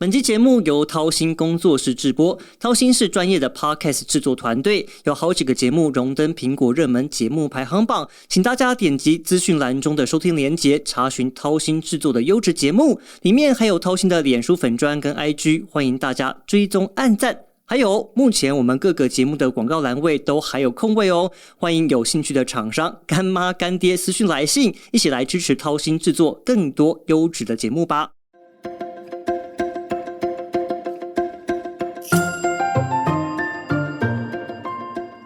本期节目由淘心工作室制播，淘心是专业的 Podcast 制作团队，有好几个节目荣登苹果热门节目排行榜，请大家点击资讯栏中的收听连结，查询淘心制作的优质节目，里面还有淘心的脸书粉专跟 IG， 欢迎大家追踪按赞。还有，目前我们各个节目的广告栏位都还有空位哦，欢迎有兴趣的厂商干妈干爹私讯来信，一起来支持淘心制作更多优质的节目吧。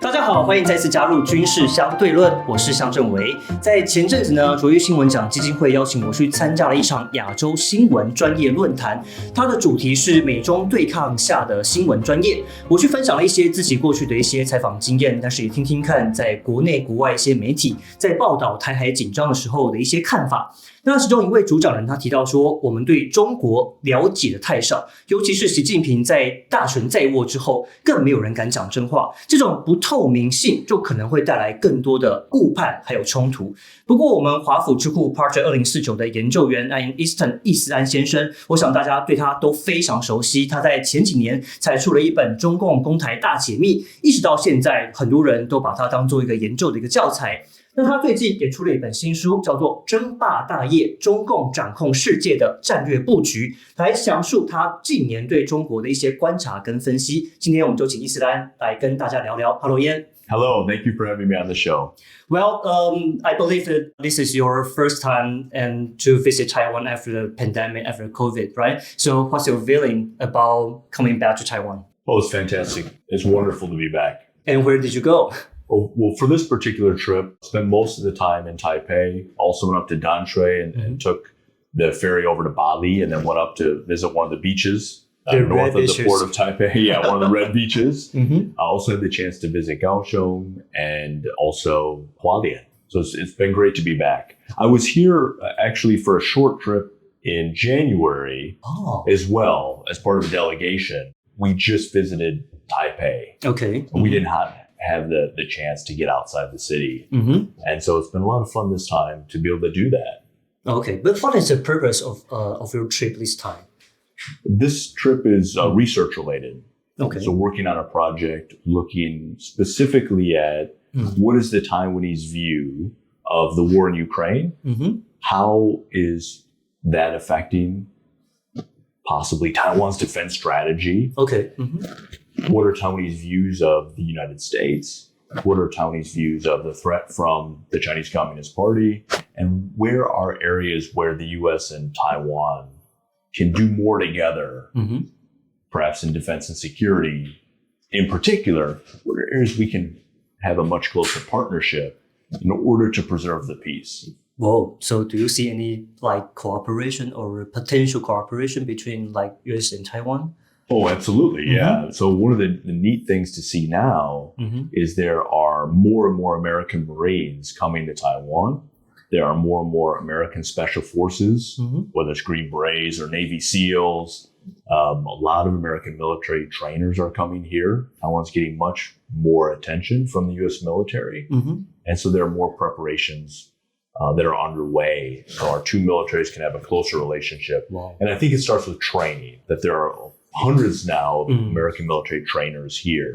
大家好，欢迎再次加入军事相对论，我是向正维。在前阵子呢，卓越新闻奖基金会邀请我去参加了一场亚洲新闻专业论坛，它的主题是美中对抗下的新闻专业。我去分享了一些自己过去的一些采访经验，但是也听听看在国内国外一些媒体在报道台海紧张的时候的一些看法。那其中一位主讲人他提到说，我们对中国了解的太少，尤其是习近平在大权在握之后，更没有人敢讲真话，这种不透明性就可能会带来更多的误判还有冲突。不过我们华府智库 Project 2049的研究员Easton 易思安先生，我想大家对他都非常熟悉，他在前几年才出了一本中共攻台大解密，一直到现在很多人都把它当作一个研究的一个教材。那他最近也出了一本新书，叫做《争霸大业：中共掌控世界的战略布局》，来详述他近年对中国的一些观察跟分析。今天我们就请易思安来跟大家聊聊。Hello, Ian. Hello, thank you for having me on the show. Well, I believe that this is your first time and to visit Taiwan after the pandemic, after COVID, right? So what's your feeling about coming back to Taiwan? Oh, it's fantastic. It's wonderful to be back. And where did you go? Well, for this particular trip, I spent most of the time in Taipei, also went up to Danshui and took the ferry over to Bali and then went up to visit one of the beaches north of the port of Taipei. Yeah, one of the red beaches. I also had the chance to visit Kaohsiung and also Hualien. So it's been great to be back. I was here actually for a short trip in January as well as part of a delegation. We just visited Taipei. Okay. We didn't have the chance to get outside the city. And so it's been a lot of fun this time to be able to do that. Okay, but what is the purpose of your trip this time? This trip is research related. Okay. So working on a project looking specifically at what is the Taiwanese view of the war in Ukraine? How is that affecting possibly Taiwan's defense strategy? Okay. What are Taiwanese views of the United States? What are Taiwanese views of the threat from the Chinese Communist Party? And where are areas where the U.S. and Taiwan can do more together, perhaps in defense and security? In particular, what are areas we can have a much closer partnership in order to preserve the peace? Whoa. So do you see any cooperation or potential cooperation between U.S. and Taiwan? Oh, absolutely. Yeah. So one of the neat things to see now is there are more and more American Marines coming to Taiwan. There are more and more American Special Forces, whether it's Green Berets or Navy SEALs. A lot of American military trainers are coming here. Taiwan's getting much more attention from the U.S. military. And so there are more preparations that are underway so our two militaries can have a closer relationship. Wow. And I think it starts with training, that there are hundreds now of American military trainers here.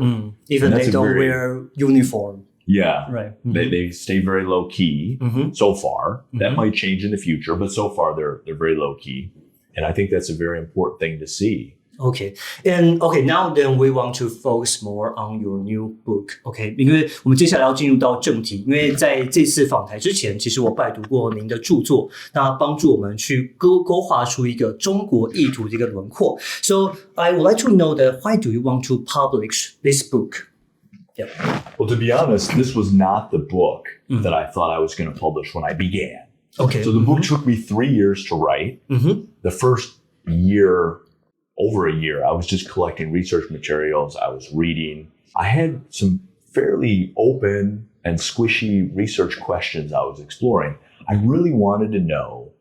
Even they don't wear uniform. Yeah. Right. They stay very low key so far. That might change in the future, but so far they're very low key. And I think that's a very important thing to see. Okay. And now then we want to focus more on your new book. Okay. 因为我们接下来要进入到正题，因为在这次访谈之前，其实我拜读过您的著作，那帮助我们去勾画出一个中国意图的一个轮廓。So I would like to know that why do you want to publish this book? Yeah. Well, to be honest, this was not the book that I thought I was going to publish when I began. Okay. So the book took me 3 years to write. The first year, over a year, I was just collecting research materials. I was reading. I had some fairly open and squishy research questions I was exploring. I really wanted to know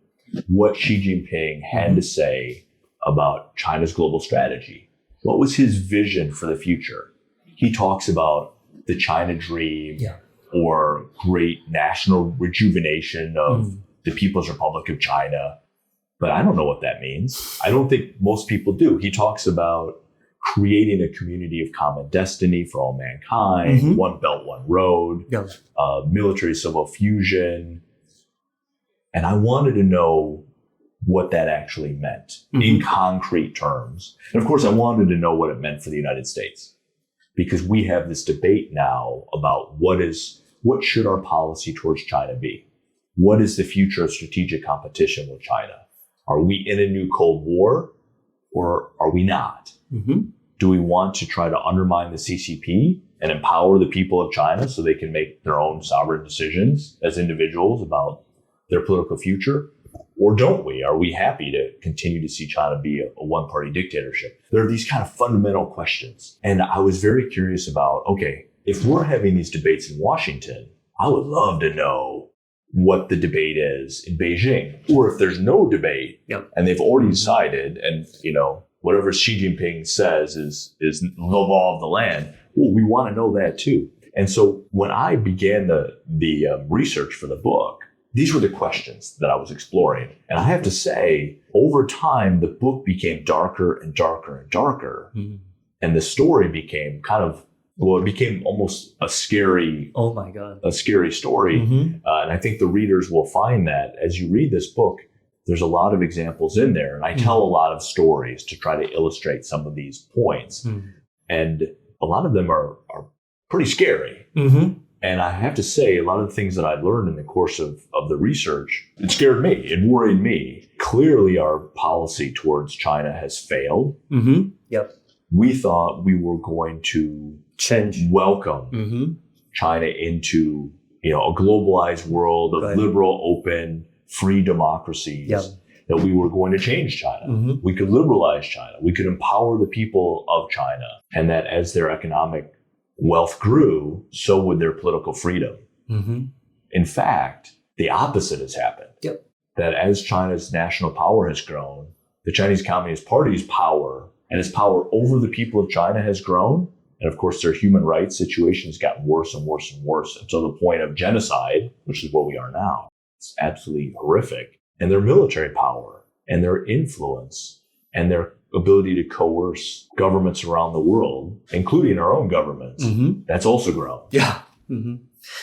what Xi Jinping had to say about China's global strategy. What was his vision for the future? He talks about the China dream or great national rejuvenation of the People's Republic of China. but I don't know what that means. I don't think most people do. He talks about creating a community of common destiny for all mankind, one belt, one road, military civil fusion. And I wanted to know what that actually meant in concrete terms. And of course, I wanted to know what it meant for the United States, because we have this debate now about what should our policy towards China be? What is the future of strategic competition with China? Are we in a new Cold War or are we not? Do we want to try to undermine the CCP and empower the people of China so they can make their own sovereign decisions as individuals about their political future? Or don't we? Are we happy to continue to see China be a one-party dictatorship? There are these kind of fundamental questions. And I was very curious about, okay, if we're having these debates in Washington, I would love to know what the debate is in Beijing. Or if there's no debate and they've already decided and, whatever Xi Jinping says is the law of the land, well, we want to know that too. And so when I began the research for the book, these were the questions that I was exploring. And I have to say, over time, the book became darker and darker and darker. And the story became it became almost a scary, a scary story. And I think the readers will find that as you read this book, there's a lot of examples in there. And I tell a lot of stories to try to illustrate some of these points. And a lot of them are pretty scary. And I have to say, a lot of the things that I learned in the course of the research, it scared me, it worried me. Clearly, our policy towards China has failed. We thought we were going to welcome China into a globalized world of liberal, open, free democracies, that we were going to change China. We could liberalize China. We could empower the people of China. And that as their economic wealth grew, so would their political freedom. In fact, the opposite has happened. That as China's national power has grown, the Chinese Communist Party's power and its power over the people of China has grown. And of course, their human rights situation has gotten worse and worse and worse until the point of genocide, which is what we are now. It's absolutely horrific. And their military power and their influence and their ability to coerce governments around the world, including our own governments, that's also grown.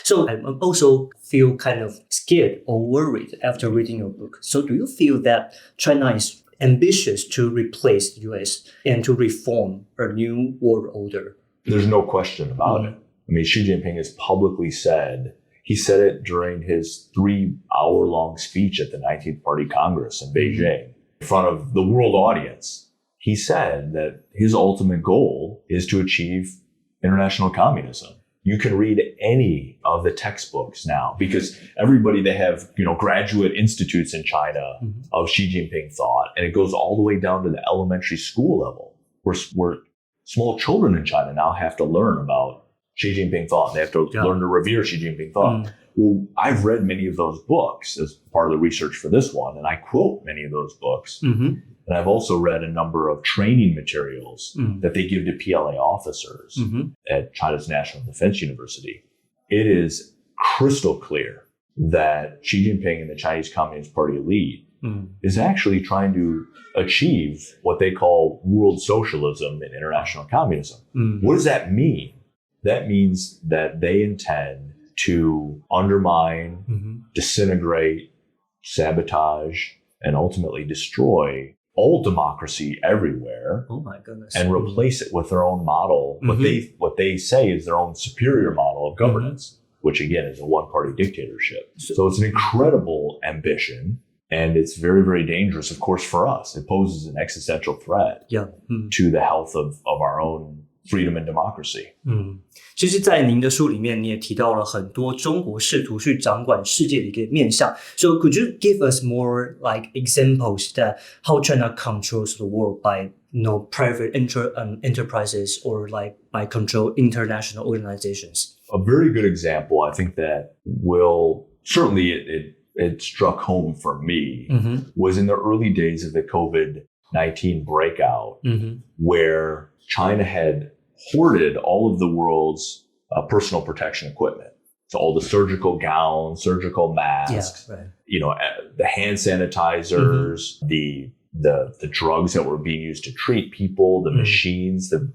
So I also feel kind of scared or worried after reading your book. So do you feel that China is ambitious to replace the US and to reform a new world order? There's no question about it. I mean, Xi Jinping has publicly said, he said it during his 3-hour-long speech at the 19th Party Congress in Beijing, in front of the world audience. He said that his ultimate goal is to achieve international communism. You can read any of the textbooks now because everybody, they have, graduate institutes in China of Xi Jinping thought, and it goes all the way down to the elementary school level where small children in China now have to learn about Xi Jinping thought. They have to learn to revere Xi Jinping thought. Well, I've read many of those books as part of the research for this one, and I quote many of those books. And I've also read a number of training materials that they give to PLA officers at China's National Defense University. It is crystal clear that Xi Jinping and the Chinese Communist Party elite is actually trying to achieve what they call world socialism and international communism. What does that mean? That means that they intend to undermine, disintegrate, sabotage, and ultimately destroy all democracy everywhere. Oh my goodness. And replace it with their own model, what they say is their own superior model of governance, which again is a one-party dictatorship. So it's an incredible ambition, and it's very, very dangerous, of course, for us. It poses an existential threat to the health of our own freedom and democracy. 其实在您的书里面你也提到了很多中国试图去掌管世界的一个面向 So could you give us more like examples that how China controls the world by private enterprises or like by control international organizations? A very good example, I think that will certainly it struck home for me was in the early days of the COVID-19 breakout where China had hoarded all of the world's personal protection equipment. So all the surgical gowns, surgical masks. the hand sanitizers, the drugs that were being used to treat people, the machines, the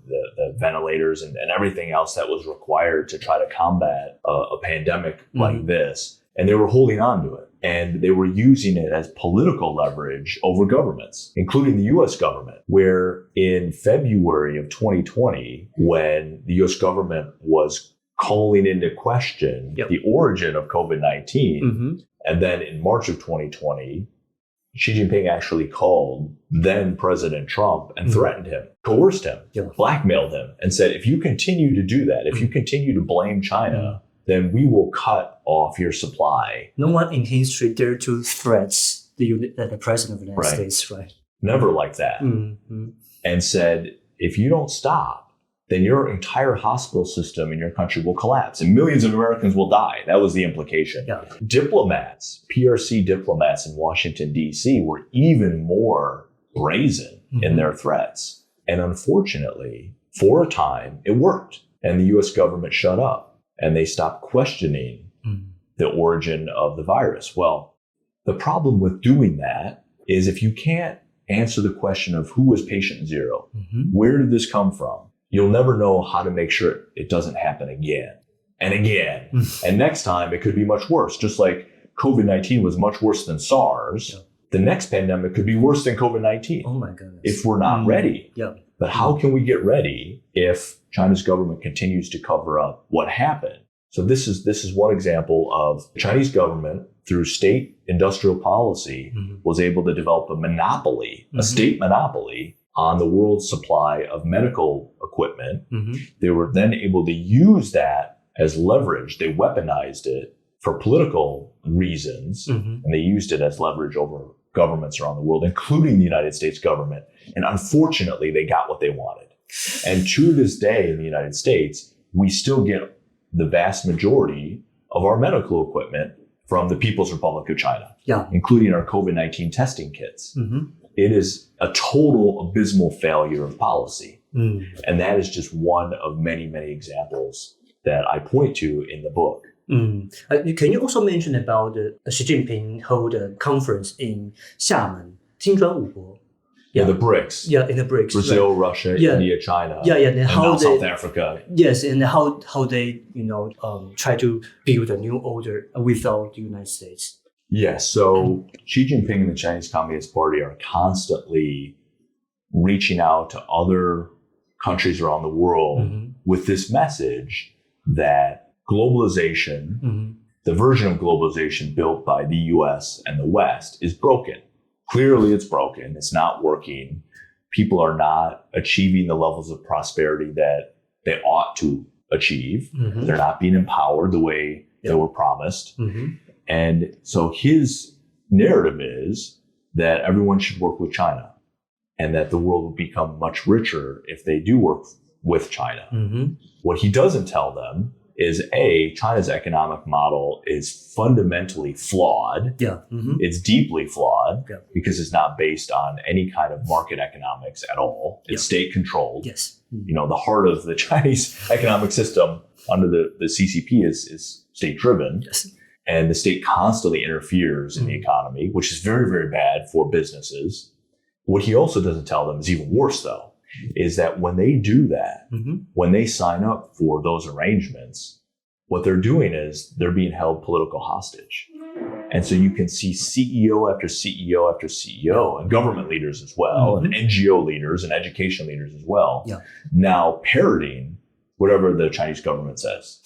ventilators, and everything else that was required to try to combat a pandemic like this. And they were holding on to it. And they were using it as political leverage over governments, including the U.S. government, where in February of 2020, when the U.S. government was calling into question the origin of COVID-19, and then in March of 2020, Xi Jinping actually called then President Trump and threatened him, coerced him, blackmailed him, and said, if you continue to do that, if you continue to blame China, then we will cut off your supply. No one in history dared to threat the president of the United States, right? Never like that. And said, if you don't stop, then your entire hospital system in your country will collapse and millions of Americans will die. That was the implication. Diplomats, PRC diplomats in Washington, D.C. were even more brazen in their threats. And unfortunately, for a time, it worked. And the U.S. government shut up. And they stopped questioning the origin of the virus. Well, the problem with doing that is if you can't answer the question of who was patient zero, where did this come from, you'll never know how to make sure it doesn't happen again and again. And next time it could be much worse. Just like COVID-19 was much worse than SARS, the next pandemic could be worse than COVID-19. Oh my goodness. If we're not ready. But how can we get ready if China's government continues to cover up what happened? So this is one example of the Chinese government through state industrial policy was able to develop a monopoly, a state monopoly on the world's supply of medical equipment. They were then able to use that as leverage. They weaponized it for political reasons, and they used it as leverage over governments around the world, including the United States government. And unfortunately, they got what they wanted. And to this day in the United States, we still get the vast majority of our medical equipment from the People's Republic of China, including our COVID-19 testing kits. It is a total abysmal failure of policy. And that is just one of many, many examples that I point to in the book. Can you also mention about Xi Jinping hold a conference in Xiamen, 金砖五国? The BRICS. In the BRICS. Brazil, Russia, India, China, and now South Africa. Yes, and how they try to build a new order without the United States. Yes, so Xi Jinping and the Chinese Communist Party are constantly reaching out to other countries around the world with this message that globalization, the version of globalization built by the US and the West, is broken. Clearly it's broken. It's not working. People are not achieving the levels of prosperity that they ought to achieve. They're not being empowered the way they were promised. And so his narrative is that everyone should work with China and that the world will become much richer if they do work with China. What he doesn't tell them is China's economic model is fundamentally flawed. It's deeply flawed because it's not based on any kind of market economics at all. It's state controlled. The heart of the Chinese economic system under the CCP is state driven. And the state constantly interferes in the economy, which is very, very bad for businesses. What he also doesn't tell them is even worse, though, is that when they do that, when they sign up for those arrangements, what they're doing is they're being held political hostage. And so you can see CEO after CEO after CEO and government leaders as well, and NGO leaders and education leaders as well, now parroting whatever the Chinese government says.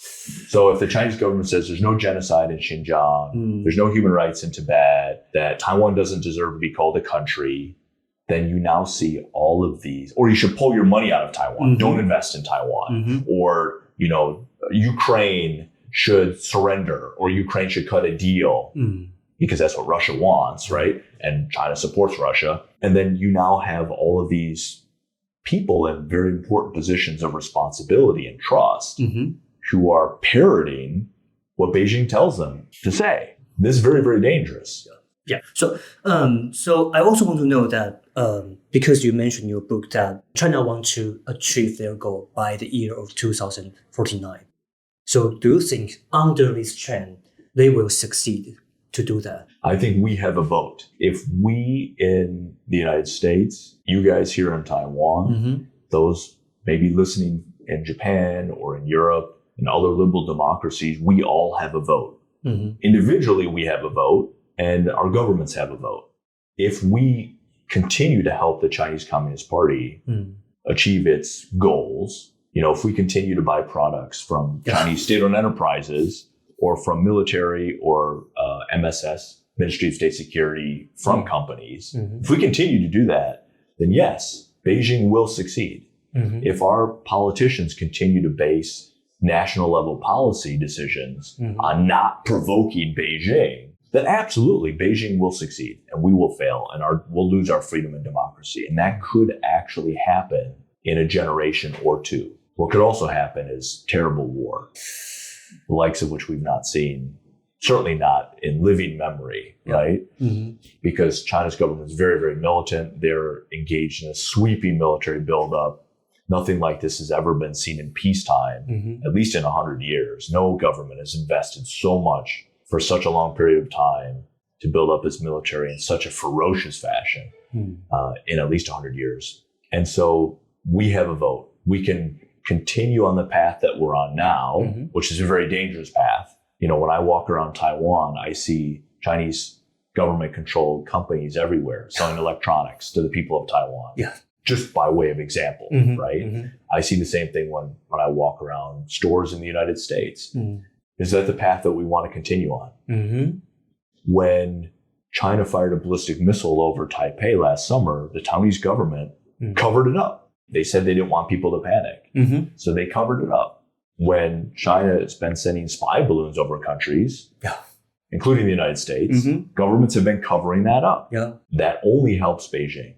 So if the Chinese government says there's no genocide in Xinjiang, there's no human rights in Tibet, that Taiwan doesn't deserve to be called a country, then you now see all of these, or you should pull your money out of Taiwan. Don't invest in Taiwan. Or, Ukraine should surrender, or Ukraine should cut a deal because that's what Russia wants, right? And China supports Russia. And then you now have all of these people in very important positions of responsibility and trust who are parroting what Beijing tells them to say. This is very, very dangerous. So I also want to know that because you mentioned in your book that China wants to achieve their goal by the year of 2049. So do you think under this trend, they will succeed to do that? I think we have a vote. If we in the United States, you guys here in Taiwan, those maybe listening in Japan or in Europe and other liberal democracies, we all have a vote. Individually, we have a vote, and our governments have a vote. If we continue to help the Chinese Communist Party achieve its goals, if we continue to buy products from Chinese state-owned enterprises or from military or MSS, Ministry of State Security, from companies, if we continue to do that, then yes, Beijing will succeed. If our politicians continue to base national level policy decisions on not provoking Beijing, then absolutely Beijing will succeed and we will fail and we'll lose our freedom and democracy. And that could actually happen in a generation or two. What could also happen is terrible war, the likes of which we've not seen, certainly not in living memory, right? Because China's government is very, very militant. They're engaged in a sweeping military buildup. Nothing like this has ever been seen in peacetime, at least in 100 years. No government has invested so much for such a long period of time to build up its military in such a ferocious fashion in at least 100 years. And so we have a vote. We can continue on the path that we're on now, which is a very dangerous path. When I walk around Taiwan, I see Chinese government-controlled companies everywhere selling electronics to the people of Taiwan. Just by way of example, right? I see the same thing when I walk around stores in the United States. Is that the path that we want to continue on? When China fired a ballistic missile over Taipei last summer, the Taiwanese government covered it up. They said they didn't want people to panic. So they covered it up. When China has been sending spy balloons over countries, including the United States, governments have been covering that up. That only helps Beijing,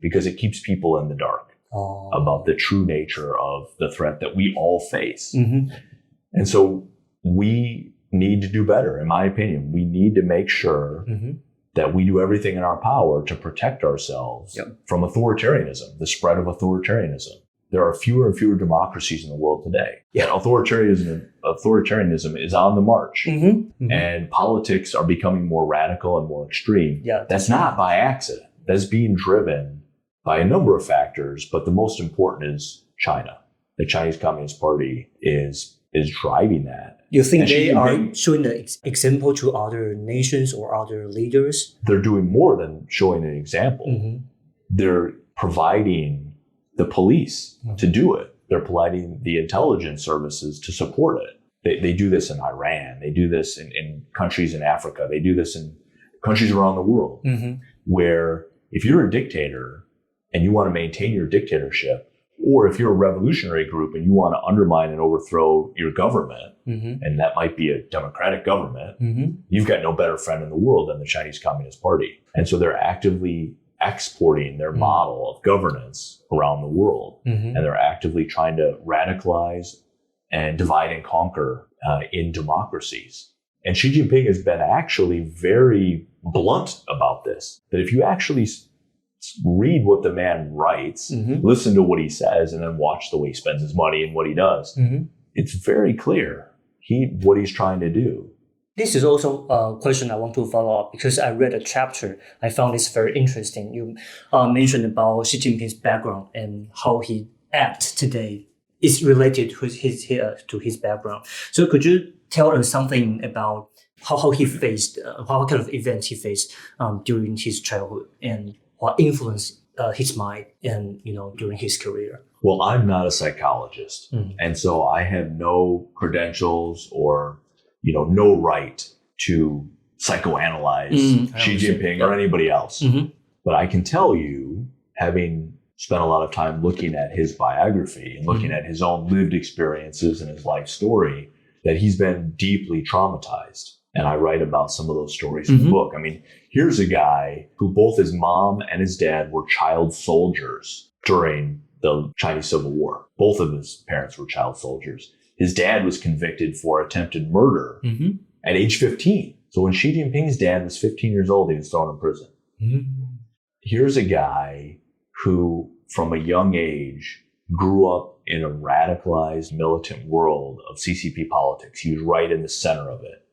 because it keeps people in the dark about the true nature of the threat that we all face. And so we need to do better, in my opinion. We need to make sure that we do everything in our power to protect ourselves from authoritarianism, the spread of authoritarianism. There are fewer and fewer democracies in the world today. And authoritarianism is on the march. And politics are becoming more radical and more extreme. That's not by accident. That's being driven by a number of factors, but the most important is China. The Chinese Communist Party is driving that. You think they are showing the example to other nations or other leaders? They're doing more than showing an example. They're providing the police to do it. They're providing the intelligence services to support it. They do this in Iran. They do this in countries in Africa. They do this in countries around the world, where if you're a dictator and you want to maintain your dictatorship, or if you're a revolutionary group and you want to undermine and overthrow your government, and that might be a democratic government, you've got no better friend in the world than the Chinese Communist Party. And so they're actively exporting their model of governance around the world. And they're actively trying to radicalize and divide and conquer in democracies. And Xi Jinping has been actually very blunt about this, that if you actually read what the man writes, listen to what he says, and then watch the way he spends his money and what he does, it's very clear what he's trying to do. This is also a question I want to follow up, because I read a chapter. I found this very interesting. You mentioned about Xi Jinping's background and how he acts today is related to his background. So could you tell us something about how he faced, what kind of events he faced during his childhood, and what influenced his mind and during his career? Well, I'm not a psychologist, and so I have no credentials or no right to psychoanalyze Xi Jinping or anybody else. But I can tell you, having spent a lot of time looking at his biography and looking at his own lived experiences and his life story, that he's been deeply traumatized. And I write about some of those stories in the book. I mean, here's a guy who both his mom and his dad were child soldiers during the Chinese Civil War. Both of his parents were child soldiers. His dad was convicted for attempted murder at age 15. So when Xi Jinping's dad was 15 years old, he was thrown in prison. Here's a guy who, from a young age, grew up in a radicalized militant world of CCP politics. He was right in the center of it.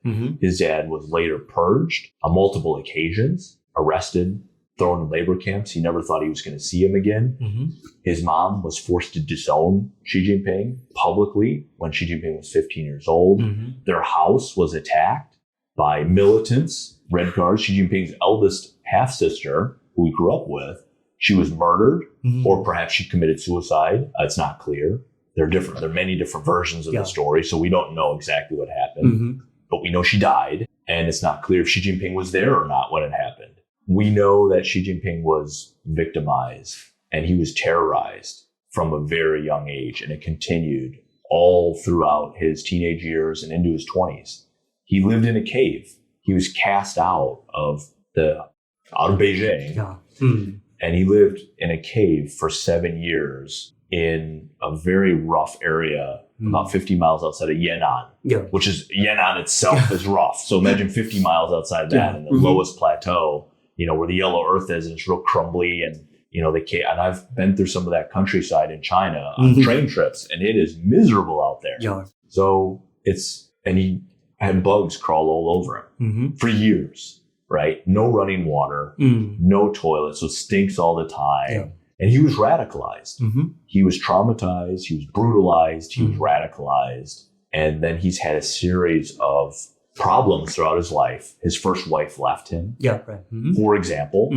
His dad was later purged on multiple occasions, arrested, thrown in labor camps. He never thought he was going to see him again. His mom was forced to disown Xi Jinping publicly when Xi Jinping was 15 years old. Their house was attacked by militants, Red Guards. Xi Jinping's eldest half-sister, who he grew up with, she was murdered, or perhaps she committed suicide. It's not clear. There are many different versions of the story, so we don't know exactly what happened. But we know she died, and it's not clear if Xi Jinping was there or not when it happened. We know that Xi Jinping was victimized and he was terrorized from a very young age, and it continued all throughout his teenage years and into his 20s. He lived in a cave. He was cast out of Beijing, and he lived in a cave for 7 years in a very rough area, about 50 miles outside of Yan'an, which is Yan'an itself is rough. So imagine 50 miles outside that in the lowest plateau, where the yellow earth is, and it's real crumbly, and and I've been through some of that countryside in China on train trips, and it is miserable out there. So and he had bugs crawl all over him for years, right? No running water, no toilet, so it stinks all the time. And he was radicalized. He was traumatized, he was brutalized, he was radicalized. And then he's had a series of problems throughout his life. His first wife left him, for example,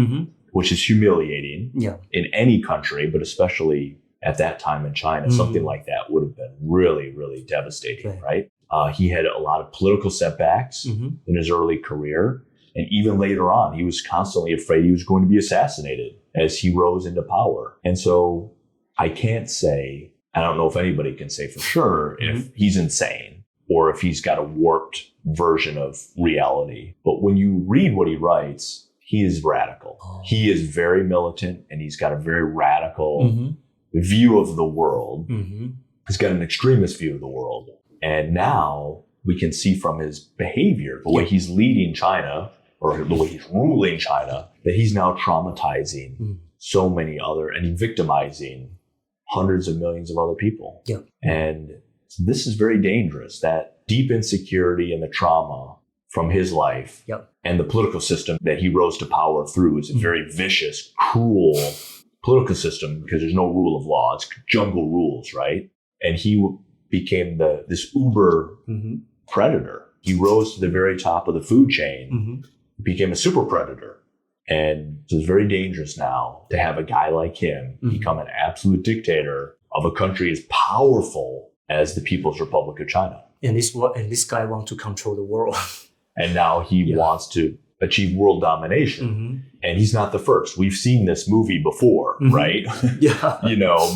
which is humiliating in any country, but especially at that time in China, something like that would have been really, really devastating, right? He had a lot of political setbacks in his early career. And even later on, he was constantly afraid he was going to be assassinated as he rose into power. And so I can't say, I don't know if anybody can say for sure if he's insane or if he's got a warped version of reality. But when you read what he writes, he is radical. He is very militant, and he's got a very radical view of the world. He's got an extremist view of the world. And now we can see from his behavior, the way he's leading China, or the way he's ruling China, that he's now traumatizing so many and victimizing hundreds of millions of other people. And this is very dangerous, that deep insecurity and the trauma from his life and the political system that he rose to power through is a very vicious, cruel political system, because there's no rule of law. It's jungle rules, right? And he became this uber predator. He rose to the very top of the food chain, became a super predator. And so it's very dangerous now to have a guy like him become an absolute dictator of a country as powerful as the People's Republic of China. And this guy wants to control the world. And now he wants to achieve world domination. And he's not the first. We've seen this movie before, right?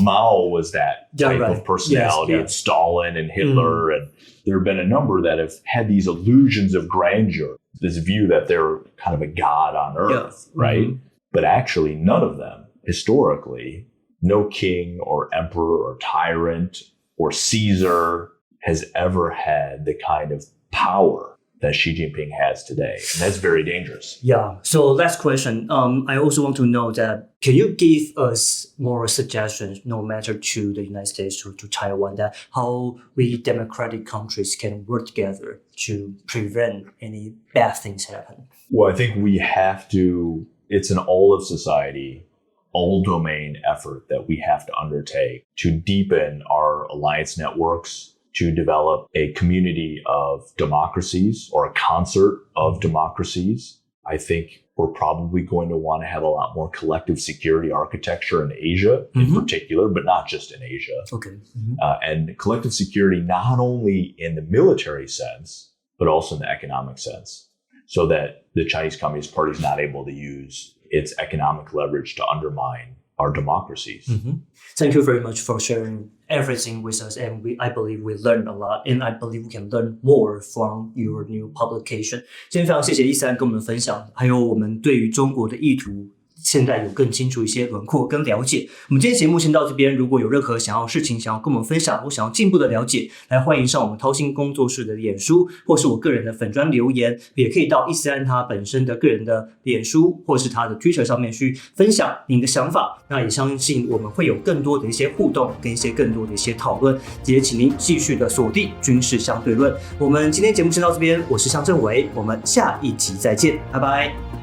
Mao was that type of personality, and Stalin and Hitler. And there have been a number that have had these illusions of grandeur, this view that they're kind of a god on earth, right? But actually, none of them, historically, no king or emperor or tyrant or Caesar has ever had the kind of power that Xi Jinping has today. And that's very dangerous. So last question. I also want to know that, can you give us more suggestions, no matter to the United States or to Taiwan, that how we democratic countries can work together to prevent any bad things happen? Well, I think we have to, it's an all of society, all domain effort that we have to undertake to deepen our alliance networks, to develop a community of democracies or a concert of democracies. I think we're probably going to want to have a lot more collective security architecture in Asia in particular, but not just in Asia. And collective security not only in the military sense, but also in the economic sense, so that the Chinese Communist Party is not able to use its economic leverage to undermine our democracies. Thank you very much for sharing everything with us, and I believe we learned a lot, and I believe we can learn more from your new publication. 今天非常谢谢Easton跟我们分享，还有我们对于中国的意图现在有更清楚一些轮廓跟了解。我们今天节目先到这边，如果有任何想要事情想要跟我们分享或想要进一步的了解，来欢迎上我们掏心工作室的脸书或是我个人的粉专留言，也可以到伊斯兰他本身的个人的脸书或是他的 Twitter 上面去分享你的想法。那也相信我们会有更多的一些互动跟更多的一些讨论，也请您继续的锁定军事相对论。我们今天节目先到这边，我是向正伟，我们下一集再见，拜拜。